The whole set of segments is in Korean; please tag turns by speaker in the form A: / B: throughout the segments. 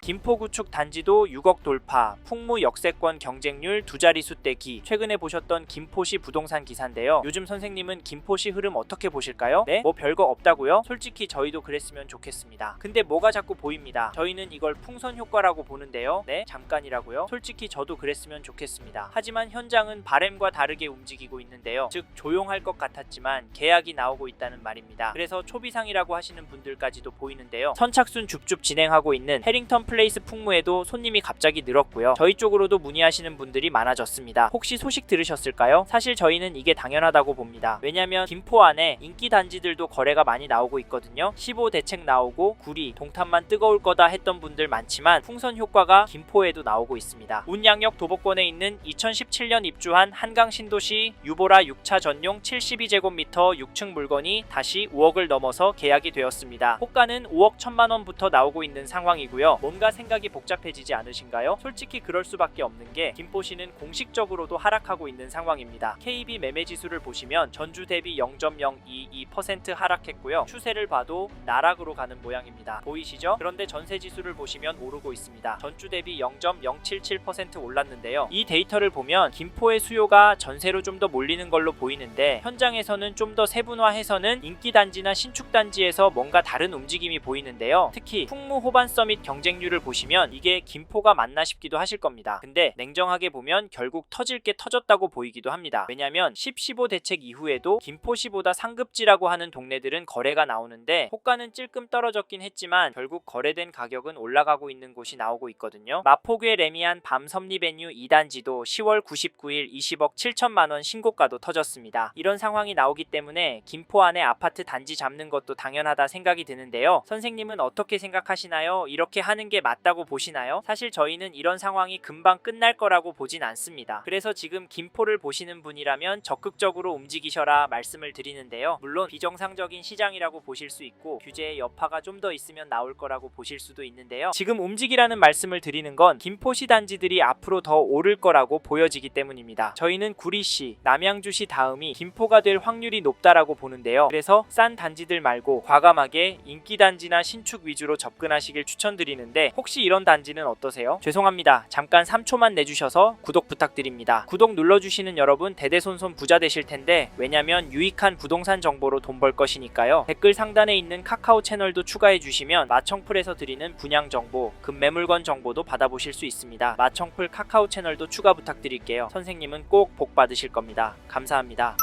A: 김포구축 단지도 6억 돌파, 풍무 역세권 경쟁률 두 자릿수대 기. 최근에 보셨던 김포시 부동산 기사인데요. 요즘 선생님은 김포시 흐름 어떻게 보실까요? 네? 뭐 별거 없다고요? 솔직히 저희도 그랬으면 좋겠습니다. 근데 뭐가 자꾸 보입니다. 저희는 이걸 풍선 효과라고 보는데요. 네? 잠깐이라고요? 솔직히 저도 그랬으면 좋겠습니다. 하지만 현장은 바램과 다르게 움직이고 있는데요. 즉 조용할 것 같았지만 계약이 나오고 있다는 말입니다. 그래서 초비상이라고 하시는 분들까지도 보이는데요. 선착순 줍줍 진행하고 있는 해링턴 플레이스 풍무에도 손님이 갑자기 늘었고요. 저희 쪽으로도 문의하시는 분들이 많아졌습니다. 혹시 소식 들으셨을까요? 사실 저희는 이게 당연하다고 봅니다. 왜냐면 김포 안에 인기 단지들도 거래가 많이 나오고 있거든요. 15 대책 나오고 구리, 동탄만 뜨거울 거다 했던 분들 많지만 풍선 효과가 김포에도 나오고 있습니다. 운양역 도보권에 있는 2017년 입주한 한강 신도시 유보라 6차 전용 72제곱미터 6층 물건이 다시 5억을 넘어서 계약이 되었습니다. 호가는 5억 1천만 원부터 나오고 있는 상황이고요. 뭔가 생각이 복잡해지지 않으신가요? 솔직히 그럴 수밖에 없는 게 김포시는 공식적으로도 하락하고 있는 상황입니다. KB 매매 지수를 보시면 전주 대비 0.022% 하락했고요. 추세를 봐도 나락으로 가는 모양입니다. 보이시죠? 그런데 전세 지수를 보시면 오르고 있습니다. 전주 대비 0.077% 올랐는데요. 이 데이터를 보면 김포의 수요가 전세로 좀 더 몰리는 걸로 보이는데 현장에서는 좀 더 세분화해서는 인기 단지나 신축 단지에서 뭔가 다른 움직임이 보이는데요. 특히 풍무 호반 서밋 경쟁률을 보시면 이게 김포가 맞나 싶기도 하실 겁니다. 근데 냉정하게 보면 결국 터질 게 터졌다고 보이기도 합니다. 왜냐면 10-15 대책 이후에도 김포시보다 상급지라고 하는 동네들은 거래가 나오는데 호가는 찔끔 떨어졌긴 했지만 결국 거래된 가격은 올라가고 있는 곳이 나오고 있거든요. 마포구의 레미안 밤섬리베뉴 2단지도 10월 99일 20억 7천만 원 신고가도 터졌습니다. 이런 상황이 나오기 때문에 김포 안에 아파트 단지 잡는 것도 당연하다 생각이 드는데요. 선생님은 어떻게 생각하시나요? 이렇게 하는 게 맞다고 보시나요? 사실 저희는 이런 상황이 금방 끝날 거라고 보진 않습니다. 그래서 지금 김포를 보시는 분이라면 적극적으로 움직이셔라 말씀을 드리는데요. 물론 비정상적인 시장이라고 보실 수 있고 규제의 여파가 좀 더 있으면 나올 거라고 보실 수도 있는데요. 지금 움직이라는 말씀을 드리는 건 김포시 단지들이 앞으로 더 오를 거라고 보여지기 때문입니다. 저희는 구리시, 남양주시 다음이 김포가 될 확률이 높다라고 보는데요. 그래서 싼 단지들 말고 과감하게 인기 단지나 신축 위주로 접근하시길 추천드리는데 혹시 이런 단지는 어떠세요? 죄송합니다. 잠깐 3초만 내주셔서 구독 부탁드립니다. 구독 눌러주시는 여러분 대대손손 부자 되실 텐데 왜냐면 유익한 부동산 정보로 돈 벌 것이니까요. 댓글 상단에 있는 카카오 채널도 추가해 주시면 마청풀에서 드리는 분양 정보, 급매물건 정보도 받아보실 수 있습니다. 마청풀 카카오 채널도 추가 부탁드릴게요. 선생님은 꼭 복 받으실 겁니다. 감사합니다.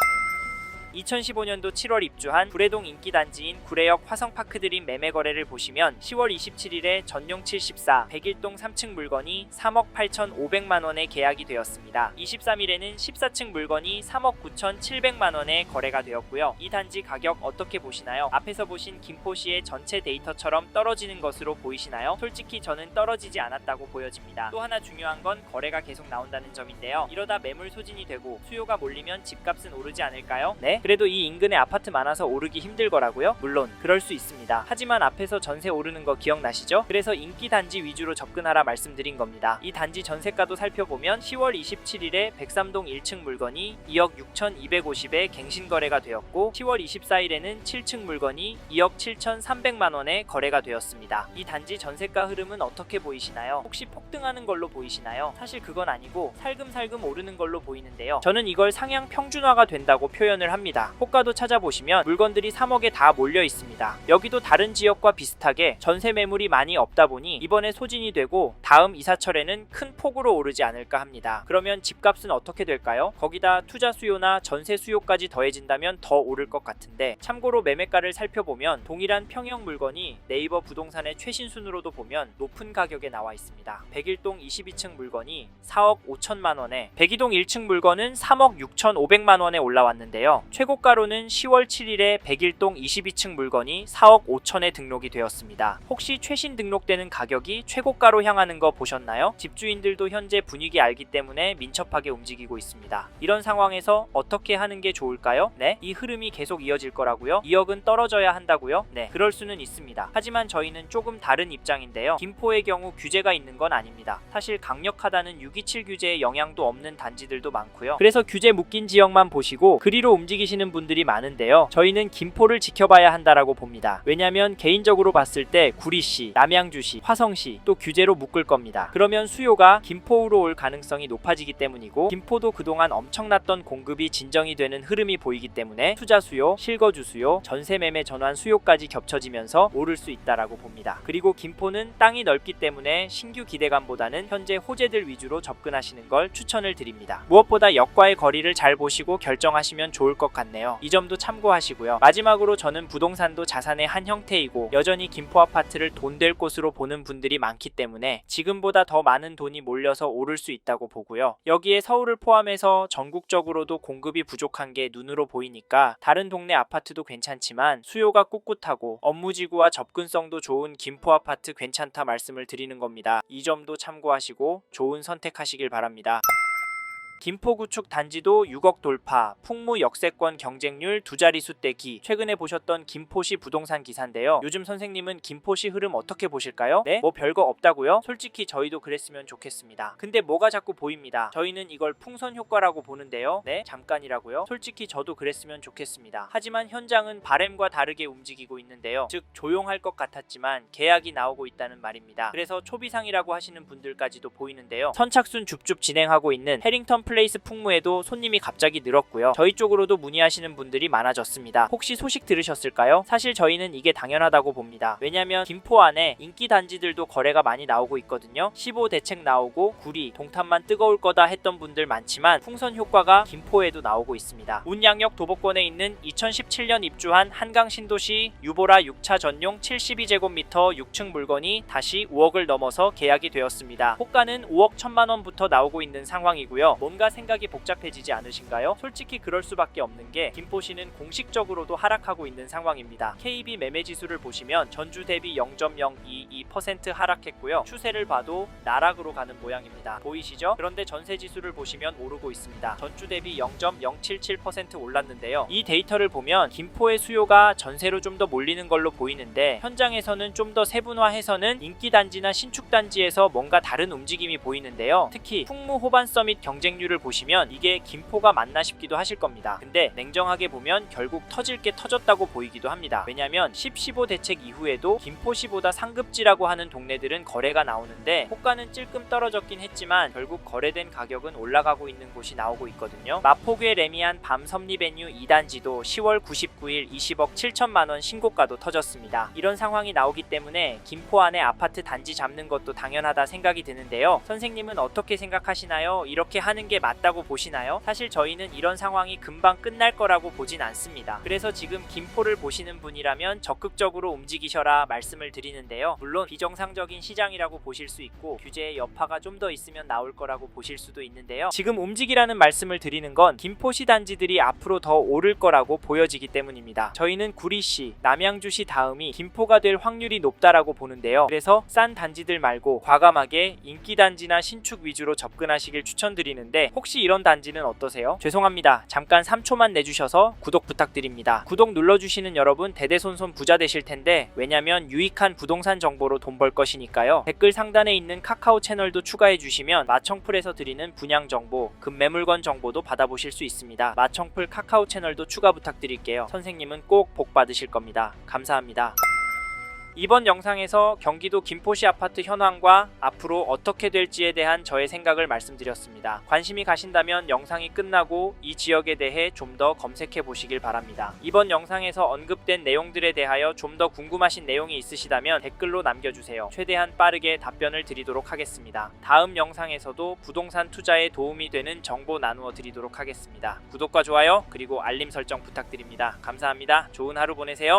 A: 2015년도 7월 입주한 구례동 인기단지인 구례역 화성파크드림 매매 거래를 보시면 10월 27일에 전용 74, 101동 3층 물건이 3억 8,500만원에 계약이 되었습니다. 23일에는 14층 물건이 3억 9,700만원에 거래가 되었고요. 이 단지 가격 어떻게 보시나요? 앞에서 보신 김포시의 전체 데이터처럼 떨어지는 것으로 보이시나요? 솔직히 저는 떨어지지 않았다고 보여집니다. 또 하나 중요한 건 거래가 계속 나온다는 점인데요. 이러다 매물 소진이 되고 수요가 몰리면 집값은 오르지 않을까요? 네? 그래도 이 인근에 아파트 많아서 오르기 힘들 거라고요? 물론 그럴 수 있습니다. 하지만 앞에서 전세 오르는 거 기억나시죠? 그래서 인기 단지 위주로 접근하라 말씀드린 겁니다. 이 단지 전세가도 살펴보면 10월 27일에 103동 1층 물건이 2억 6,250에 갱신 거래가 되었고 10월 24일에는 7층 물건이 2억 7,300만원에 거래가 되었습니다. 이 단지 전세가 흐름은 어떻게 보이시나요? 혹시 폭등하는 걸로 보이시나요? 사실 그건 아니고 살금살금 오르는 걸로 보이는데요. 저는 이걸 상향 평준화가 된다고 표현을 합니다. 호가도 찾아보시면 물건들이 3억에 다 몰려 있습니다. 여기도 다른 지역과 비슷하게 전세 매물이 많이 없다 보니 이번에 소진이 되고 다음 이사철에는 큰 폭으로 오르지 않을까 합니다. 그러면 집값은 어떻게 될까요? 거기다 투자 수요나 전세 수요까지 더해진다면 더 오를 것 같은데 참고로 매매가를 살펴보면 동일한 평형 물건이 네이버 부동산의 최신 순으로도 보면 높은 가격에 나와 있습니다. 101동 22층 물건이 4억 5천만원에 102동 1층 물건은 3억 6,500만원에 올라왔는데요. 최고가로는 10월 7일에 101동 22층 물건이 4억 5천에 등록이 되었습니다. 혹시 최신 등록되는 가격이 최고가로 향하는 거 보셨나요? 집주인들도 현재 분위기 알기 때문에 민첩하게 움직이고 있습니다. 이런 상황에서 어떻게 하는 게 좋을까요? 네? 이 흐름이 계속 이어질 거라고요? 2억은 떨어져야 한다고요? 네, 그럴 수는 있습니다. 하지만 저희는 조금 다른 입장인데요. 김포의 경우 규제가 있는 건 아닙니다. 사실 강력하다는 627 규제의 영향도 없는 단지들도 많고요. 그래서 규제 묶인 지역만 보시고 그리로 움직이시면 느끼시는 분들이 많은데요. 저희는 김포를 지켜봐야 한다라고 봅니다. 왜냐면 개인적으로 봤을 때 구리시, 남양주시, 화성시 또 규제로 묶을 겁니다. 그러면 수요가 김포로 올 가능성이 높아지기 때문이고, 김포도 그동안 엄청났던 공급이 진정이 되는 흐름이 보이기 때문에 투자 수요, 실거주 수요, 전세 매매 전환 수요까지 겹쳐지면서 오를 수 있다라고 봅니다. 그리고 김포는 땅이 넓기 때문에 신규 기대감보다는 현재 호재들 위주로 접근하시는 걸 추천을 드립니다. 무엇보다 역과의 거리를 잘 보시고 결정하시면 좋을 것 같네요. 이 점도 참고하시고요. 마지막으로 저는 부동산도 자산의 한 형태이고 여전히 김포 아파트를 돈 될 곳으로 보는 분들이 많기 때문에 지금보다 더 많은 돈이 몰려서 오를 수 있다고 보고요. 여기에 서울을 포함해서 전국적으로도 공급이 부족한 게 눈으로 보이니까 다른 동네 아파트도 괜찮지만 수요가 꿋꿋하고 업무지구와 접근성도 좋은 김포 아파트 괜찮다 말씀을 드리는 겁니다. 이 점도 참고하시고 좋은 선택하시길 바랍니다. 김포구축 단지도 6억 돌파, 풍무 역세권 경쟁률 두 자릿수 떼기. 최근에 보셨던 김포시 부동산 기사인데요. 요즘 선생님은 김포시 흐름 어떻게 보실까요? 네? 뭐 별거 없다고요? 솔직히 저희도 그랬으면 좋겠습니다. 근데 뭐가 자꾸 보입니다. 저희는 이걸 풍선 효과라고 보는데요. 네? 잠깐이라고요? 솔직히 저도 그랬으면 좋겠습니다. 하지만 현장은 바램과 다르게 움직이고 있는데요. 즉 조용할 것 같았지만 계약이 나오고 있다는 말입니다. 그래서 초비상이라고 하시는 분들까지도 보이는데요. 선착순 줍줍 진행하고 있는 해링턴 플레이스 풍무에도 손님이 갑자기 늘었고요. 저희 쪽으로도 문의하시는 분들이 많아졌습니다. 혹시 소식 들으셨을까요? 사실 저희는 이게 당연하다고 봅니다. 왜냐면 김포 안에 인기 단지들도 거래가 많이 나오고 있거든요. 15 대책 나오고 구리, 동탄만 뜨거울 거다 했던 분들 많지만 풍선 효과가 김포에도 나오고 있습니다. 운양역 도보권에 있는 2017년 입주한 한강 신도시 유보라 6차 전용 72제곱미터 6층 물건이 다시 5억을 넘어서 계약이 되었습니다. 호가는 5억 1천만 원부터 나오고 있는 상황이고요. 뭔가 생각이 복잡해지지 않으신가요? 솔직히 그럴 수밖에 없는 게 김포시는 공식적으로도 하락하고 있는 상황입니다. KB 매매 지수를 보시면 전주 대비 0.022% 하락했고요. 추세를 봐도 나락으로 가는 모양입니다. 보이시죠? 그런데 전세 지수를 보시면 오르고 있습니다. 전주 대비 0.077% 올랐는데요. 이 데이터를 보면 김포의 수요가 전세로 좀 더 몰리는 걸로 보이는데 현장에서는 좀 더 세분화해서는 인기 단지나 신축 단지에서 뭔가 다른 움직임이 보이는데요. 특히 풍무 호반 서밋 경쟁률을 보시면 이게 김포가 맞나 싶기도 하실 겁니다. 근데 냉정하게 보면 결국 터질 게 터졌다고 보이기도 합니다. 왜냐면 10-15 대책 이후에도 김포시보다 상급지라고 하는 동네들은 거래가 나오는데 호가는 찔끔 떨어졌긴 했지만 결국 거래된 가격은 올라가고 있는 곳이 나오고 있거든요. 마포구의 레미안 밤섬리베뉴 2단지도 10월 99일 20억 7천만 원 신고가도 터졌습니다. 이런 상황이 나오기 때문에 김포 안에 아파트 단지 잡는 것도 당연하다 생각이 드는데요. 선생님은 어떻게 생각하시나요? 이렇게 하는 게 맞다고 보시나요? 사실 저희는 이런 상황이 금방 끝날 거라고 보진 않습니다. 그래서 지금 김포를 보시는 분이라면 적극적으로 움직이셔라 말씀을 드리는데요. 물론 비정상적인 시장이라고 보실 수 있고 규제의 여파가 좀 더 있으면 나올 거라고 보실 수도 있는데요. 지금 움직이라는 말씀을 드리는 건 김포시 단지들이 앞으로 더 오를 거라고 보여지기 때문입니다. 저희는 구리시, 남양주시 다음이 김포가 될 확률이 높다라고 보는데요. 그래서 싼 단지들 말고 과감하게 인기 단지나 신축 위주로 접근하시길 추천드리는데 혹시 이런 단지는 어떠세요? 죄송합니다. 잠깐 3초만 내주셔서 구독 부탁드립니다. 구독 눌러주시는 여러분 대대손손 부자 되실 텐데 왜냐면 유익한 부동산 정보로 돈 벌 것이니까요. 댓글 상단에 있는 카카오 채널도 추가해 주시면 마청풀에서 드리는 분양 정보, 급매물건 정보도 받아보실 수 있습니다. 마청풀 카카오 채널도 추가 부탁드릴게요. 선생님은 꼭 복 받으실 겁니다. 감사합니다. 이번 영상에서 경기도 김포시 아파트 현황과 앞으로 어떻게 될지에 대한 저의 생각을 말씀드렸습니다. 관심이 가신다면 영상이 끝나고 이 지역에 대해 좀 더 검색해 보시길 바랍니다. 이번 영상에서 언급된 내용들에 대하여 좀 더 궁금하신 내용이 있으시다면 댓글로 남겨주세요. 최대한 빠르게 답변을 드리도록 하겠습니다. 다음 영상에서도 부동산 투자에 도움이 되는 정보 나누어 드리도록 하겠습니다. 구독과 좋아요 그리고 알림 설정 부탁드립니다. 감사합니다. 좋은 하루 보내세요.